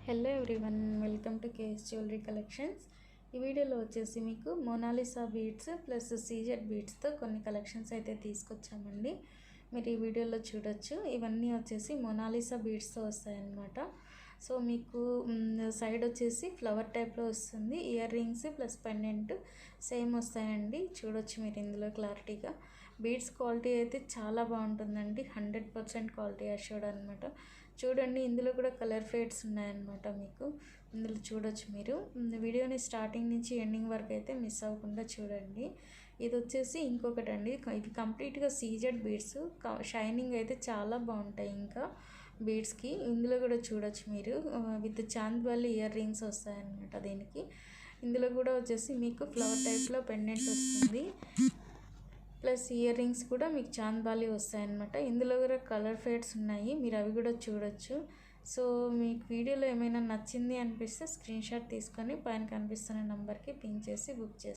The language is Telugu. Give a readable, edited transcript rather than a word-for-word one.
Hello everyone, welcome to KS jewellery collections. ఈ వీడియోలో వచ్చేసి మీకు మోనాలిసా బీడ్స్ ప్లస్ సీజెడ్ బీడ్స్తో కొన్ని కలెక్షన్స్ అయితే తీసుకొచ్చామండి. మీరు ఈ వీడియోలో చూడొచ్చు. ఇవన్నీ వచ్చేసి మోనాలిసా బీడ్స్తో వస్తాయన్నమాట. సో మీకు సైడ్ వచ్చేసి ఫ్లవర్ టైప్లో వస్తుంది. Ear rings plus pendant same వస్తాయండి. చూడొచ్చు మీరు ఇందులో క్లారిటీగా. బీడ్స్ క్వాలిటీ అయితే చాలా బాగుంటుందండి. 100% క్వాలిటీ అష్యూర్డ్ అనమాట. చూడండి, ఇందులో కూడా కలర్ ఫేడ్స్ ఉన్నాయన్నమాట. మీకు ఇందులో చూడొచ్చు మీరు. వీడియోని స్టార్టింగ్ నుంచి ఎండింగ్ వరకు అయితే మిస్ అవ్వకుండా చూడండి. ఇది వచ్చేసి ఇంకొకటి అండి. ఇది కంప్లీట్గా సీజెడ్ బీడ్స్. షైనింగ్ అయితే చాలా బాగుంటాయి. ఇంకా బీడ్స్కి ఇందులో కూడా చూడొచ్చు మీరు. విత్ చాంద్వాలి ఇయర్ రింగ్స్ వస్తాయన్నమాట దీనికి. ఇందులో కూడా వచ్చేసి మీకు ఫ్లవర్ టైప్లో పెండెంట్ వస్తుంది. ప్లస్ ఇయర్ రింగ్స్ కూడా మీకు చాంద్బాలి వస్తాయన్నమాట. ఇందులో కూడా కలర్ ఫేడ్స్ ఉన్నాయి, మీరు అవి కూడా చూడొచ్చు. సో మీకు వీడియోలో ఏమైనా నచ్చింది అనిపిస్తే స్క్రీన్ షాట్ తీసుకొని పైన కనిపిస్తున్న నెంబర్కి పింక్ చేసి బుక్ చేసి